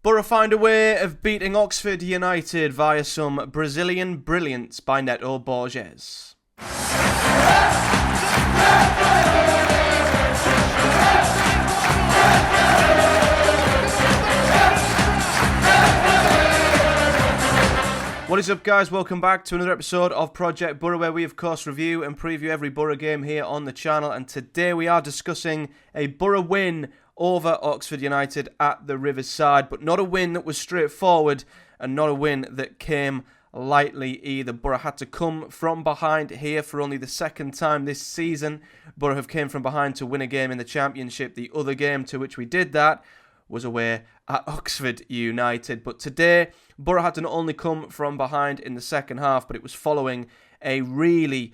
Boro find a way of beating Oxford United via some Brazilian brilliance by Neto Borges. What is up, guys? Welcome back to another episode of Project Boro, where we of course review and preview every Boro game here on the channel, and today we are discussing a Boro win over Oxford United at the Riverside, but not a win that was straightforward and not a win that came lightly either. Boro had to come from behind here for only the second time this season. Boro have came from behind to win a game in the Championship. The other game to which we did that was away at Oxford United. But today, Boro had to not only come from behind in the second half, but it was following a really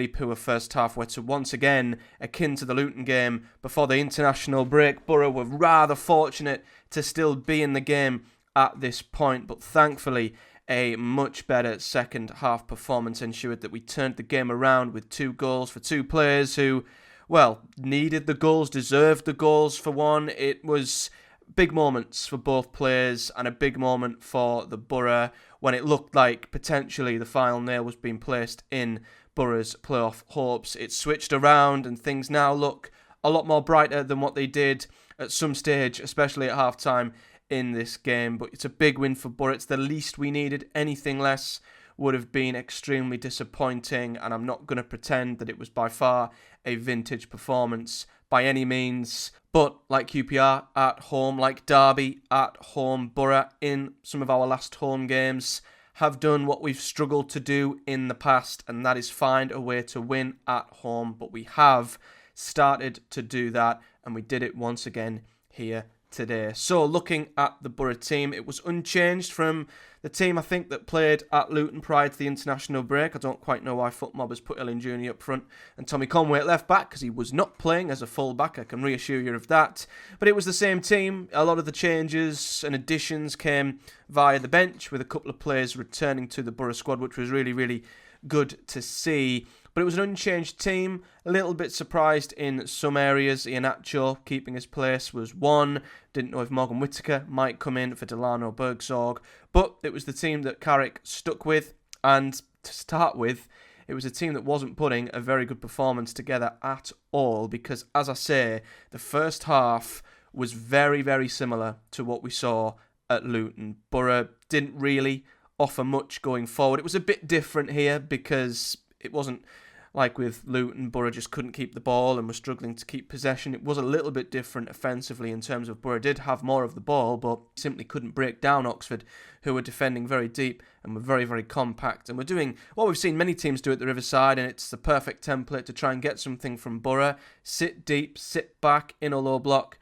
poor first half, where to once again, akin to the Luton game before the international break, Boro were rather fortunate to still be in the game at this point. But thankfully, a much better second half performance ensured that we turned the game around with 2 goals for 2 players who, well, needed the goals, deserved the goals for one. It was big moments for both players and a big moment for the Boro when it looked like potentially the final nail was being placed in Boro's playoff hopes. It switched around and things now look a lot more brighter than what they did at some stage, especially at half-time in this game. But it's a big win for Boro. It's the least we needed. Anything less would have been extremely disappointing, and I'm not going to pretend that it was by far a vintage performance by any means. But like QPR at home, like Derby at home, Boro in some of our last home games have done what we've struggled to do in the past, and that is find a way to win at home. But we have started to do that, and we did it once again here today. So looking at the Boro team, it was unchanged from the team I think that played at Luton prior to the international break. I don't quite know why FootMob has put Ellen Jr. up front and Tommy Conway at left back, because he was not playing as a full back, I can reassure you of that. But it was the same team. A lot of the changes and additions came via the bench, with a couple of players returning to the Boro squad, which was really good to see. But it was an unchanged team. A little bit surprised in some areas. Iheanacho keeping his place was one. Didn't know if Morgan Whittaker might come in for Delano Bergsorg. But it was the team that Carrick stuck with. And to start with, it was a team that wasn't putting a very good performance together at all. Because, as I say, the first half was very similar to what we saw at Luton. Boro didn't really offer much going forward. It was a bit different here because it wasn't like with Luton, Boro just couldn't keep the ball and was struggling to keep possession. It was a little bit different offensively in terms of Boro did have more of the ball, but simply couldn't break down Oxford, who were defending very deep and were very compact. And we're doing what we've seen many teams do at the Riverside, and it's the perfect template to try and get something from Boro. Sit deep, sit back in a low block,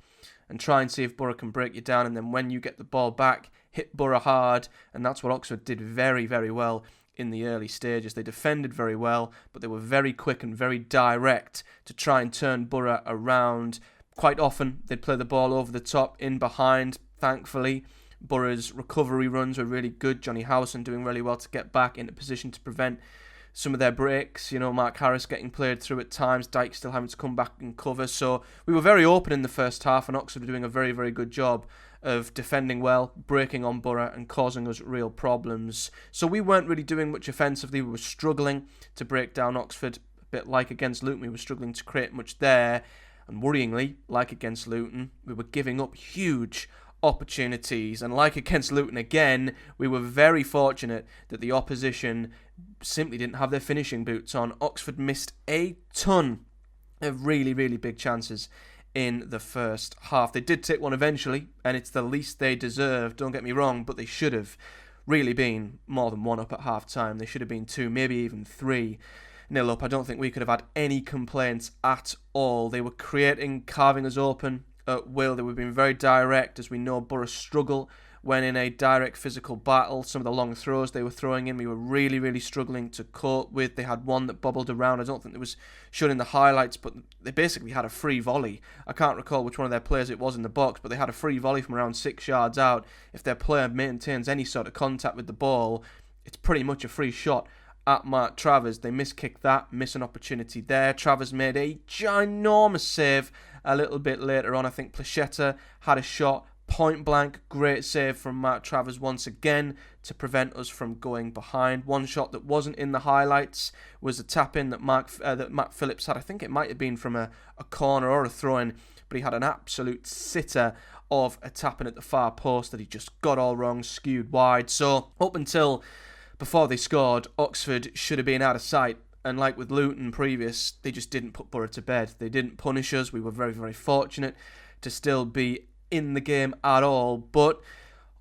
and try and see if Boro can break you down. And then when you get the ball back, hit Boro hard. And that's what Oxford did very well in the early stages. They defended very well, but they were very quick and very direct to try and turn Boro around. Quite often, they'd play the ball over the top, in behind. Thankfully, Boro's recovery runs were really good. Johnny Howson doing really well to get back into position to prevent some of their breaks. You know, Mark Harris getting played through at times. Dyke still having to come back and cover. So we were very open in the first half, and Oxford were doing a very good job of defending well, breaking on Boro and causing us real problems. So we weren't really doing much offensively. We were struggling to break down Oxford, a bit like against Luton. We were struggling to create much there. And worryingly, like against Luton, we were giving up huge opportunities. And like against Luton again, we were very fortunate that the opposition simply didn't have their finishing boots on. Oxford missed a ton of really big chances in the first half. They did take one eventually, and it's the least they deserved, don't get me wrong, but they should have really been more than 1 up at half-time. They should have been 2, maybe even 3-0 up. I don't think we could have had any complaints at all. They were creating, carving us open at will. They were being very direct, as we know Boro struggle when in a direct physical battle. Some of the long throws they were throwing in, we were really struggling to cope with. They had one that bobbled around. I don't think it was shown in the highlights, but they basically had a free volley. I can't recall which one of their players it was in the box, but they had a free volley from around 6 yards out. If their player maintains any sort of contact with the ball, it's pretty much a free shot at Mark Travers. They miskicked that, miss an opportunity there. Travers made a ginormous save a little bit later on. I think Placheta had a shot point blank, great save from Mark Travers once again to prevent us from going behind. One shot that wasn't in the highlights was a tap-in that Matt Phillips had. I think it might have been from a corner or a throw-in, but he had an absolute sitter of a tap-in at the far post that he just got all wrong, skewed wide. So up until before they scored, Oxford should have been out of sight. And like with Luton previous, they just didn't put Boro to bed. They didn't punish us. We were very, very fortunate to still be in the game at all, but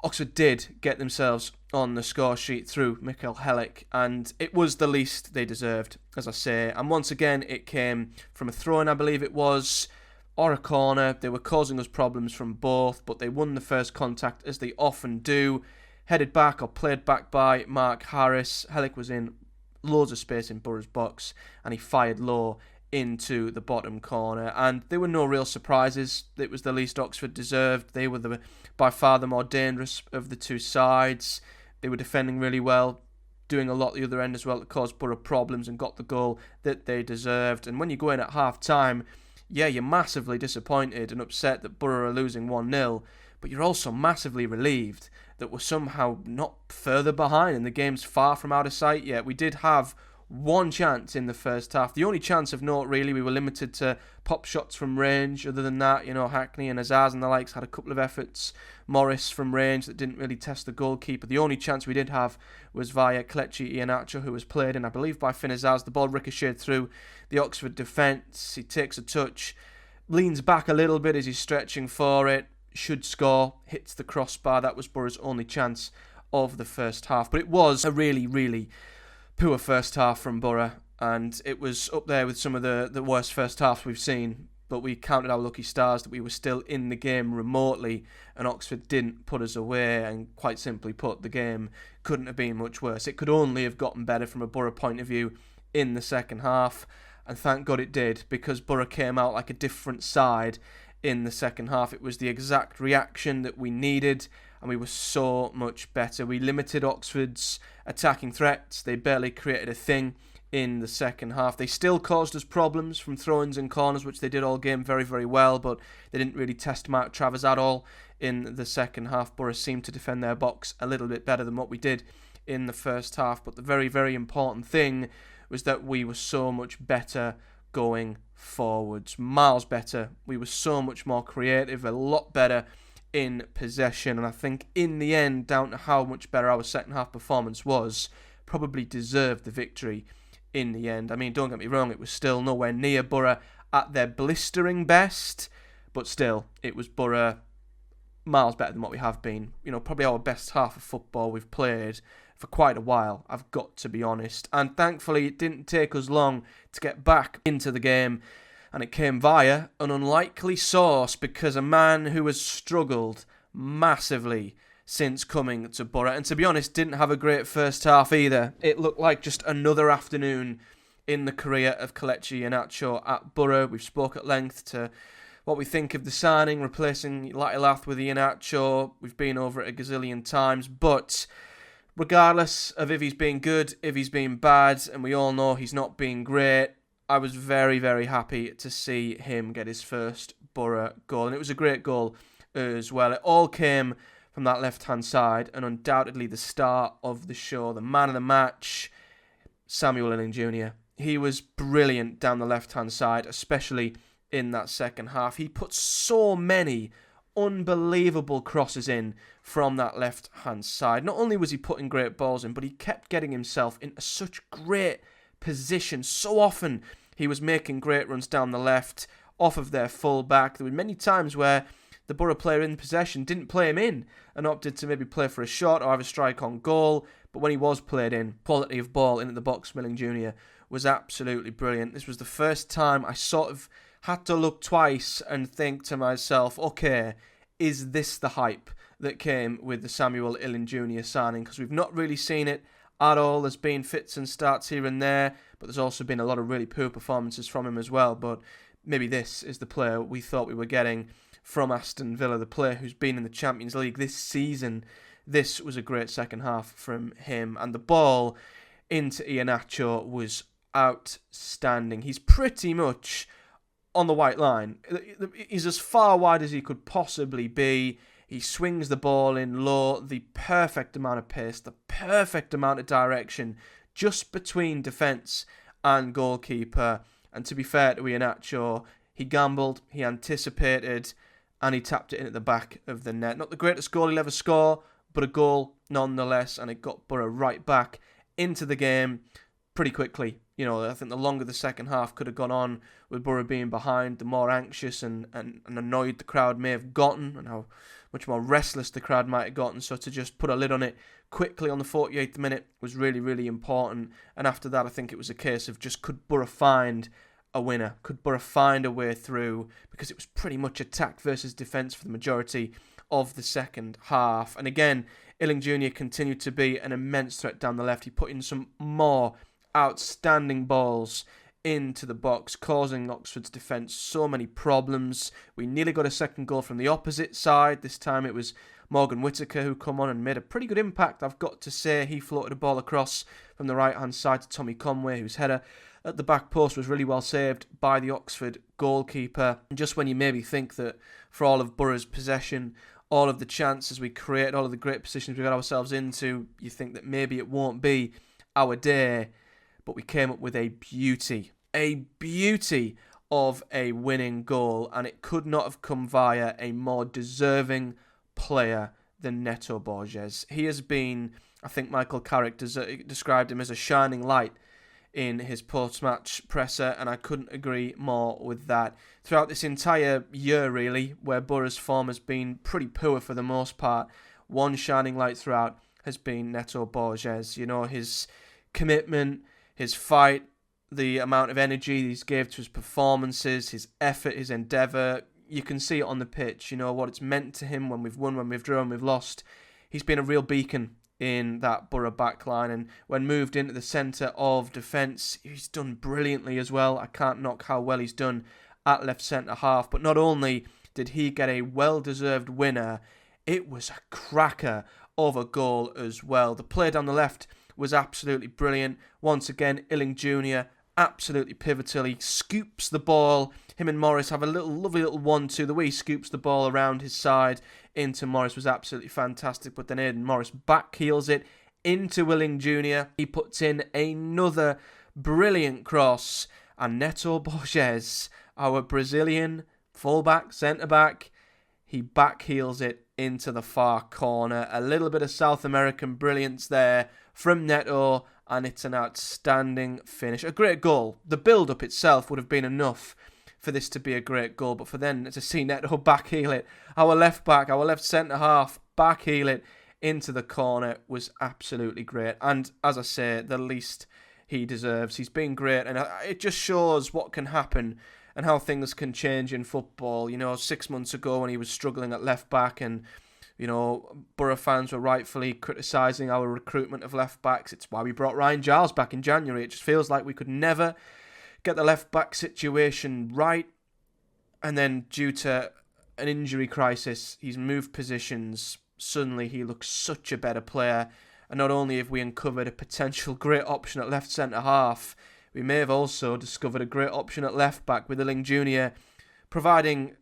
Oxford did get themselves on the score sheet through Michael Hellick, and it was the least they deserved, as I say. And once again, it came from a throw-in, I believe it was, or a corner. They were causing us problems from both, but they won the first contact, as they often do. Headed back or played back by Mark Harris. Hellick was in loads of space in Boro's box, and he fired low into the bottom corner, and there were no real surprises. It was the least Oxford deserved. They were by far the more dangerous of the two sides. They were defending really well, doing a lot the other end as well that caused Boro problems and got the goal that they deserved. And when you go in at half-time, yeah, you're massively disappointed and upset that Boro are losing 1-0, but you're also massively relieved that we're somehow not further behind and the game's far from out of sight yet. We did have one chance in the first half. The only chance of note, really. We were limited to pop shots from range. Other than that, Hackney and Azaz and the likes had a couple of efforts. Morris from range that didn't really test the goalkeeper. The only chance we did have was via Kelechi Iheanacho, who was played in, I believe, by Finn Azaz. The ball ricocheted through the Oxford defence. He takes a touch, leans back a little bit as he's stretching for it, should score, hits the crossbar. That was Boro's only chance of the first half. But it was a really, really poor first half from Boro, and it was up there with some of the worst first halves we've seen, but we counted our lucky stars that we were still in the game remotely, and Oxford didn't put us away, and quite simply put, the game couldn't have been much worse. It could only have gotten better from a Boro point of view in the second half, and thank God it did, because Boro came out like a different side in the second half. It was the exact reaction that we needed, and we were so much better. We limited Oxford's attacking threats. They barely created a thing in the second half. They still caused us problems from throw-ins and corners, which they did all game very, very well, but they didn't really test Mark Travers at all in the second half. Boro seemed to defend their box a little bit better than what we did in the first half, but the very, very important thing was that we were so much better going forwards. Miles better. We were so much more creative, a lot better in possession, and I think in the end, down to how much better our second half performance was, probably deserved the victory in the end. I mean, don't get me wrong, it was still nowhere near Boro at their blistering best, but still, it was Boro miles better than what we have been. Probably our best half of football we've played for quite a while, I've got to be honest. And thankfully, it didn't take us long to get back into the game, and it came via an unlikely source, because a man who has struggled massively since coming to Boro, and to be honest, didn't have a great first half either. It looked like just another afternoon in the career of Kelechi Iheanacho at Boro. We've spoke at length to what we think of the signing, replacing Latilath with Iheanacho. We've been over it a gazillion times, but regardless of if he's been good, if he's been bad, and we all know he's not been great, I was very, very happy to see him get his first Boro goal. And it was a great goal as well. It all came from that left-hand side, and undoubtedly the star of the show, the man of the match, Samuel Illing Jr. He was brilliant down the left-hand side, especially in that second half. He put so many unbelievable crosses in from that left-hand side. Not only was he putting great balls in, but he kept getting himself into such great position. So often he was making great runs down the left, off of their full-back. There were many times where the Boro player in possession didn't play him in and opted to maybe play for a shot or have a strike on goal. But when he was played in, quality of ball in at the box, Milling Jr. was absolutely brilliant. This was the first time I sort of had to look twice and think to myself, okay, is this the hype that came with the Samuel Illing Jr. signing? Because we've not really seen it at all. There's been fits and starts here and there, but there's also been a lot of really poor performances from him as well. But maybe this is the player we thought we were getting from Aston Villa, the player who's been in the Champions League this season. This was a great second half from him, and the ball into Iheanacho was outstanding. He's pretty much on the white line. He's as far wide as he could possibly be. He swings the ball in low, the perfect amount of pace, the perfect amount of direction, just between defence and goalkeeper. And to be fair to Iheanacho, he gambled, he anticipated, and he tapped it in at the back of the net. Not the greatest goal he'll ever score, but a goal nonetheless, and it got Boro right back into the game pretty quickly. I think the longer the second half could have gone on with Boro being behind, the more anxious and annoyed the crowd may have gotten, and how much more restless the crowd might have gotten. So to just put a lid on it quickly on the 48th minute was really, really important. And after that, I think it was a case of just could Boro find a winner? Could Boro find a way through? Because it was pretty much attack versus defence for the majority of the second half. And again, Illing Jr. continued to be an immense threat down the left. He put in some more outstanding balls into the box, causing Oxford's defence so many problems. We nearly got a second goal from the opposite side. This time it was Morgan Whittaker who come on and made a pretty good impact, I've got to say. He floated a ball across from the right-hand side to Tommy Conway, whose header at the back post was really well saved by the Oxford goalkeeper. And just when you maybe think that for all of Boro's possession, all of the chances we create, all of the great positions we got ourselves into, you think that maybe it won't be our day. But we came up with a beauty of a winning goal, and it could not have come via a more deserving player than Neto Borges. He has been, I think Michael Carrick described him as a shining light in his post-match presser, and I couldn't agree more with that. Throughout this entire year, really, where Boro's form has been pretty poor for the most part, one shining light throughout has been Neto Borges. His commitment, his fight, the amount of energy he's gave to his performances, his effort, his endeavour. You can see it on the pitch, what it's meant to him when we've won, when we've drawn, when we've lost. He's been a real beacon in that Boro backline, and when moved into the centre of defence, he's done brilliantly as well. I can't knock how well he's done at left centre half, but not only did he get a well-deserved winner, it was a cracker of a goal as well. The play down the left was absolutely brilliant. Once again, Illing Jr. absolutely pivotal. He scoops the ball. Him and Morris have a lovely little 1-2. The way he scoops the ball around his side into Morris was absolutely fantastic. But then Aidan Morris backheels it into Illing Jr. He puts in another brilliant cross. And Neto Borges, our Brazilian fullback, centre-back, he backheels it into the far corner. A little bit of South American brilliance there from Neto, and it's an outstanding finish. A great goal. The build-up itself would have been enough for this to be a great goal, but for then to see Neto backheel it, our left back, our left centre-half, backheel it into the corner was absolutely great. And as I say, the least he deserves. He's been great, and it just shows what can happen and how things can change in football. 6 months ago when he was struggling at left back, and Boro fans were rightfully criticising our recruitment of left backs. It's why we brought Ryan Giles back in January. It just feels like we could never get the left back situation right, and then due to an injury crisis, he's moved positions. Suddenly he looks such a better player, and not only have we uncovered a potential great option at left centre half, we may have also discovered a great option at left back with Illing Jr. providing,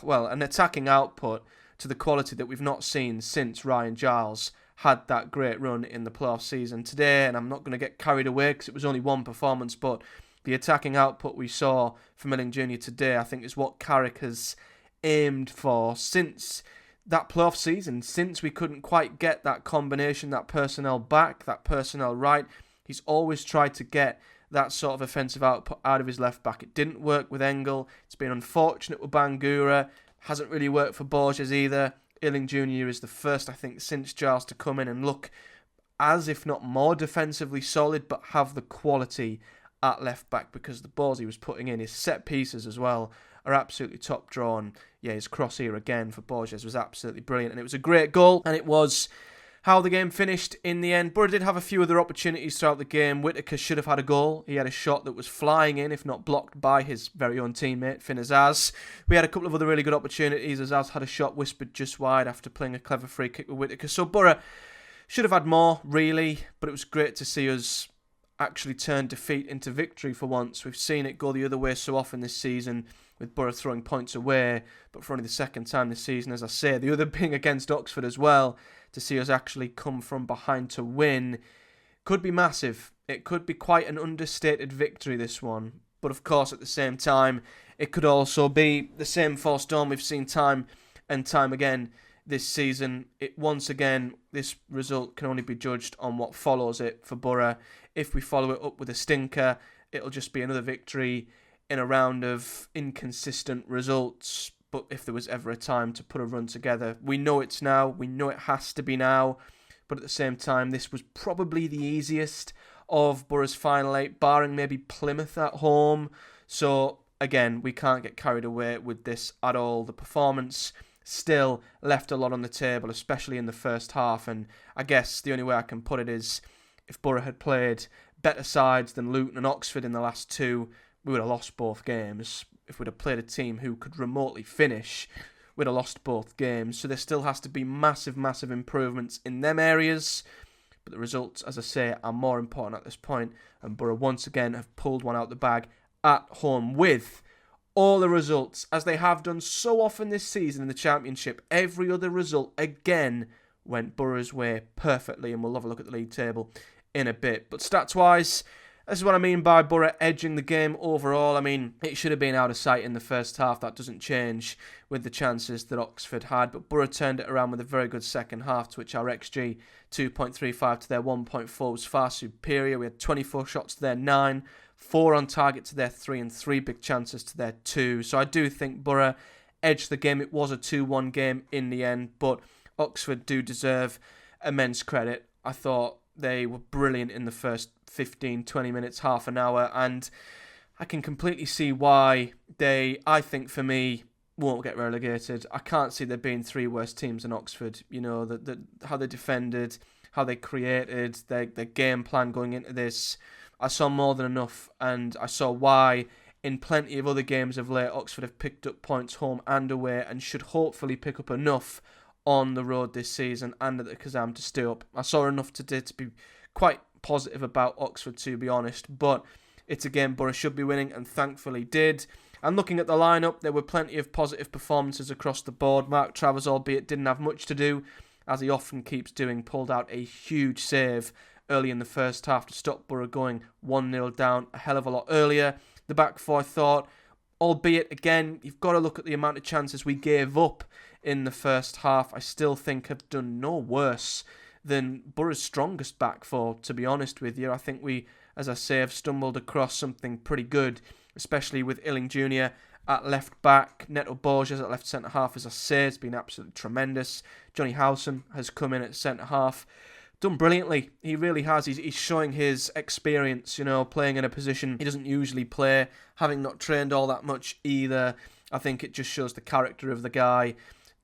an attacking output to the quality that we've not seen since Ryan Giles had that great run in the playoff season today. And I'm not going to get carried away because it was only one performance, but the attacking output we saw from Illing Jr. today, I think, is what Carrick has aimed for since that playoff season, since we couldn't quite get that combination, that personnel back, that personnel right. He's always tried to get that sort of offensive output out of his left back. It didn't work with Engel. It's been unfortunate with Bangura. Hasn't really worked for Borges either. Illing Jr. is the first, I think, since Giles to come in and look as if not more defensively solid, but have the quality at left back, because the balls he was putting in, his set pieces as well, are absolutely top drawn. Yeah, his cross here again for Borges was absolutely brilliant, and it was a great goal, and it was how the game finished in the end. Boro did have a few other opportunities throughout the game. Whittaker should have had a goal. He had a shot that was flying in, if not blocked by his very own teammate, Finn Azaz. We had a couple of other really good opportunities. Azaz had a shot whispered just wide after playing a clever free kick with Whittaker. So Boro should have had more, really, but it was great to see us actually turn defeat into victory for once. We've seen it go the other way so often this season. with Boro throwing points away, but for only the second time this season, as I say. The other being against Oxford as well, to see us actually come from behind to win, could be massive. It could be quite an understated victory, this one. But of course, at the same time, it could also be the same false dawn we've seen time and time again this season. Once again, this result can only be judged on what follows it for Boro. If we follow it up with a stinker, it'll just be another victory in a round of inconsistent results. But if there was ever a time to put a run together, we know it's now. We know it has to be now. But at the same time, this was probably the easiest of Boro's final 8, barring maybe Plymouth at home. So again, we can't get carried away with this at all. The performance still left a lot on the table, especially in the first half. And I guess the only way I can put it is, if Boro had played better sides than Luton and Oxford in the last two, we would have lost both games. If we'd have played a team who could remotely finish, we'd have lost both games. So there still has to be massive, massive improvements in them areas. But the results, as I say, are more important at this point. And Boro once again have pulled one out the bag at home with all the results, as they have done so often this season in the Championship. Every other result, again, went Boro's way perfectly. And we'll have a look at the league table in a bit. But stats-wise, this is what I mean by Boro edging the game overall. I mean, it should have been out of sight in the first half. That doesn't change with the chances that Oxford had. But Boro turned it around with a very good second half, to which our XG 2.35 to their 1.4 was far superior. We had 24 shots to their 9, 4 on target to their 3, and 3 big chances to their 2. So I do think Boro edged the game. It was a 2-1 game in the end, but Oxford do deserve immense credit. I thought they were brilliant in the first 15, 20 minutes, half an hour, and I can completely see why they, I think for me, won't get relegated. I can't see there being 3 worse teams than Oxford. You know, how they defended, how they created, their game plan going into this. I saw more than enough, and I saw why in plenty of other games of late Oxford have picked up points home and away, and should hopefully pick up enough on the road this season and at the Kazam to stay up. I saw enough today to be quite positive about Oxford, to be honest, but it's a game Boro should be winning, and thankfully did. And looking at the lineup, there were plenty of positive performances across the board. Mark Travers, albeit didn't have much to do, as he often keeps doing, pulled out a huge save early in the first half to stop Boro going 1-0 down a hell of a lot earlier. The back four, I thought, albeit again, you've got to look at the amount of chances we gave up in the first half, I still think have done no worse than Boro's strongest back four, to be honest with you. I think we, as I say, have stumbled across something pretty good, especially with Illing Jr. at left back. Neto Borges at left centre half, as I say, has been absolutely tremendous. Johnny Howson has come in at centre half. Done brilliantly. He really has. He's showing his experience, you know, playing in a position he doesn't usually play, having not trained all that much either. I think it just shows the character of the guy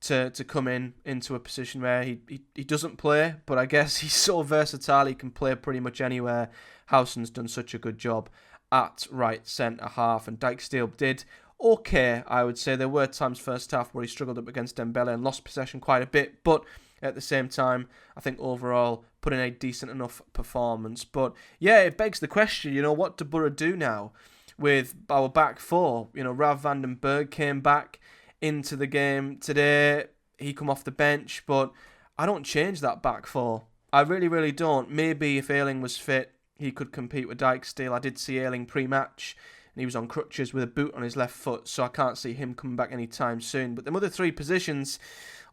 to come into a position where he doesn't play, but I guess he's so versatile he can play pretty much anywhere. Howson's done such a good job at right centre half, and Dijksteel did okay, I would say. There were times first half where he struggled up against Dembele and lost possession quite a bit, but at the same time, I think overall put in a decent enough performance. But yeah, it begs the question, you know, what do Boro do now with our back four? You know, Rav van den Berg came back into the game today. He come off the bench, but I don't change that back four. I really, really don't. Maybe if Ayling was fit, he could compete with Dijksteel. I did see Ayling pre-match, and he was on crutches with a boot on his left foot, so I can't see him coming back anytime soon. But the other 3 positions,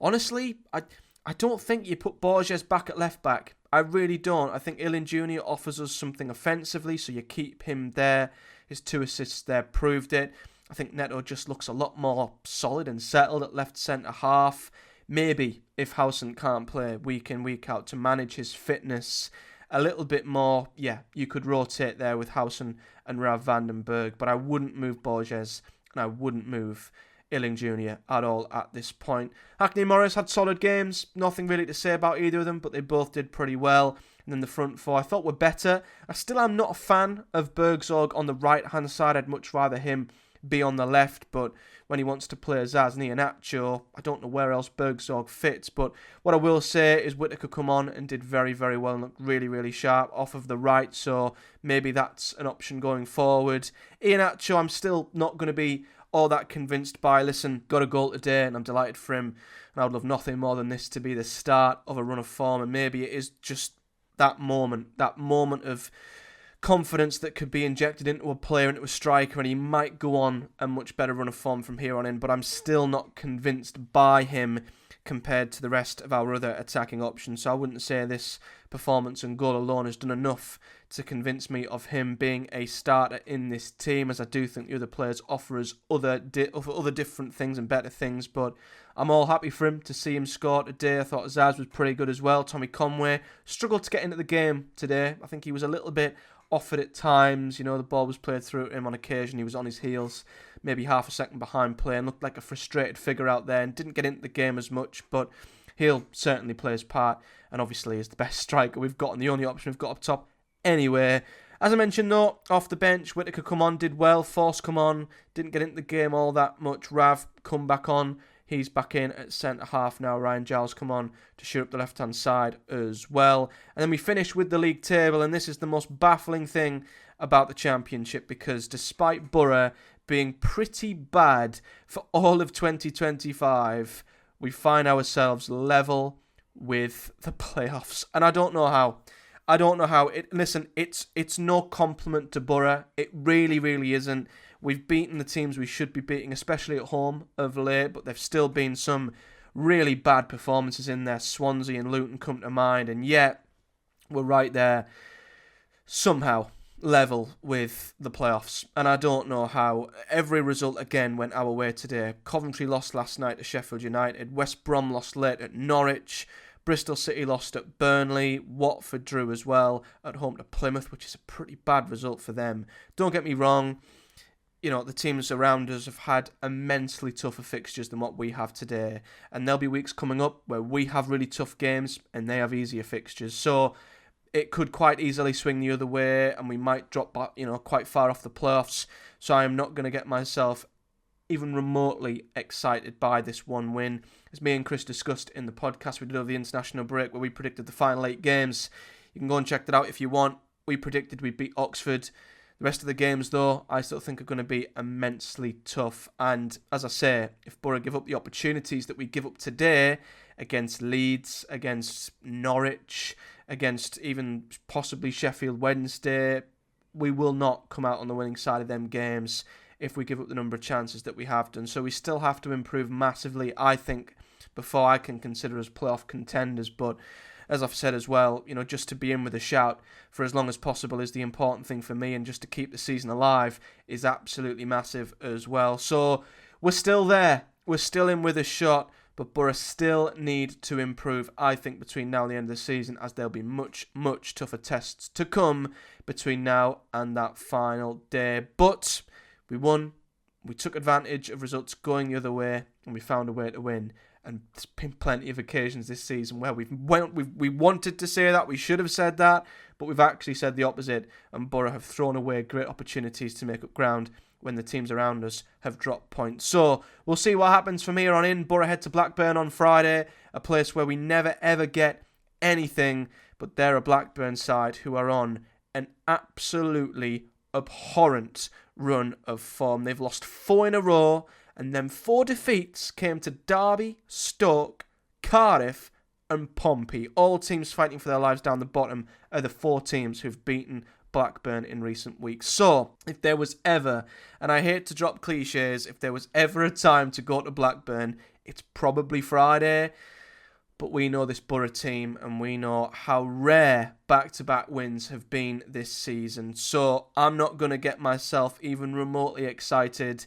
honestly, I don't think you put Borges back at left back. I really don't. I think Illing Jr. offers us something offensively, so you keep him there. His 2 assists there proved it. I think Neto just looks a lot more solid and settled at left centre half. Maybe if Howson can't play week in, week out, to manage his fitness a little bit more, yeah, you could rotate there with Howson and Rav van den Berg, but I wouldn't move Borges and I wouldn't move Illing Jr. at all at this point. Hackney Morris had solid games. Nothing really to say about either of them, but they both did pretty well. And then the front four I thought were better. I still am not a fan of Bergzorg on the right-hand side. I'd much rather him be on the left, but when he wants to play Zaz and Iheanacho, I don't know where else Bergzorg fits. But what I will say is Whittaker come on and did very, very well and looked really, really sharp off of the right, so maybe that's an option going forward. Iheanacho, I'm still not going to be all that convinced by, listen, got a goal today and I'm delighted for him, and I would love nothing more than this to be the start of a run of form, and maybe it is just that moment of confidence that could be injected into a player, into a striker, and he might go on a much better run of form from here on in, but I'm still not convinced by him compared to the rest of our other attacking options. So I wouldn't say this performance and goal alone has done enough to convince me of him being a starter in this team, as I do think the other players offer us other different things and better things, but I'm all happy for him to see him score today. I thought Zaz was pretty good as well. Tommy Conway struggled to get into the game today. I think he was a little bit off it at times. You know, the ball was played through him on occasion. He was on his heels, maybe half a second behind play, and looked like a frustrated figure out there and didn't get into the game as much, but he'll certainly play his part, and obviously is the best striker we've got and the only option we've got up top anyway. As I mentioned though, off the bench, Whittaker come on, did well. Force come on, didn't get into the game all that much. Rav come back on. He's back in at centre-half now. Ryan Giles come on to shoot up the left-hand side as well. And then we finish with the league table, and this is the most baffling thing about the Championship, because despite Boro being pretty bad for all of 2025, we find ourselves level with the playoffs. And I don't know how. Listen, it's no compliment to Boro. It really, really isn't. We've beaten the teams we should be beating, especially at home of late, but there've still been some really bad performances in there. Swansea and Luton come to mind, and yet we're right there, somehow level with the playoffs. And I don't know how. Every result again went our way today. Coventry lost last night to Sheffield United. West Brom lost late at Norwich. Bristol City lost at Burnley. Watford drew as well at home to Plymouth, which is a pretty bad result for them. Don't get me wrong. You know, the teams around us have had immensely tougher fixtures than what we have today. And there'll be weeks coming up where we have really tough games and they have easier fixtures. So it could quite easily swing the other way and we might drop back, quite far off the playoffs. So I am not going to get myself even remotely excited by this one win. As me and Chris discussed in the podcast we did over the international break, where we predicted the final 8 games. You can go and check that out if you want. We predicted we'd beat Oxford. The rest of the games, though, I still think are going to be immensely tough. And as I say, if Boro give up the opportunities that we give up today against Leeds, against Norwich, against even possibly Sheffield Wednesday, we will not come out on the winning side of them games if we give up the number of chances that we have done. So we still have to improve massively, I think, before I can consider us playoff contenders. But as I've said as well, just to be in with a shout for as long as possible is the important thing for me, and just to keep the season alive is absolutely massive as well. So we're still there. We're still in with a shot, but Boro still need to improve, I think, between now and the end of the season, as there'll be much, much tougher tests to come between now and that final day. But we won. We took advantage of results going the other way, and we found a way to win. And there's been plenty of occasions this season where we wanted to say that, we should have said that, but we've actually said the opposite, and Boro have thrown away great opportunities to make up ground when the teams around us have dropped points. So we'll see what happens from here on in. Boro head to Blackburn on Friday, a place where we never ever get anything, but they're a Blackburn side who are on an absolutely abhorrent run of form. They've lost 4 in a row, and then 4 defeats came to Derby, Stoke, Cardiff and Pompey. All teams fighting for their lives down the bottom are the 4 teams who've beaten Blackburn in recent weeks. So, if there was ever, and I hate to drop cliches, if there was ever a time to go to Blackburn, it's probably Friday. But we know this Boro team, and we know how rare back-to-back wins have been this season. So, I'm not going to get myself even remotely excited.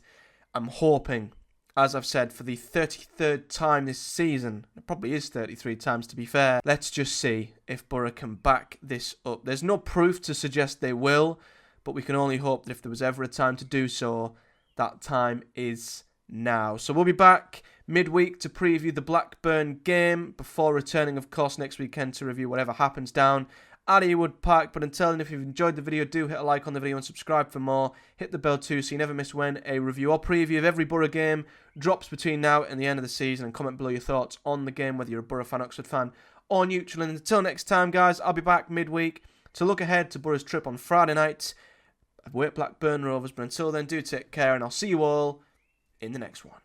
I'm hoping, as I've said, for the 33rd time this season. It probably is 33 times, to be fair. Let's just see if Boro can back this up. There's no proof to suggest they will, but we can only hope that if there was ever a time to do so, that time is now. So we'll be back midweek to preview the Blackburn game before returning, of course, next weekend to review whatever happens down at Ewood Park. But until then, if you've enjoyed the video, do hit a like on the video and subscribe for more. Hit the bell too so you never miss when a review or preview of every Boro game drops between now and the end of the season, and comment below your thoughts on the game, whether you're a Boro fan, Oxford fan or neutral. And until next time, guys, I'll be back midweek to look ahead to Boro's trip on Friday night away at Blackburn Rovers. But until then, do take care, and I'll see you all in the next one.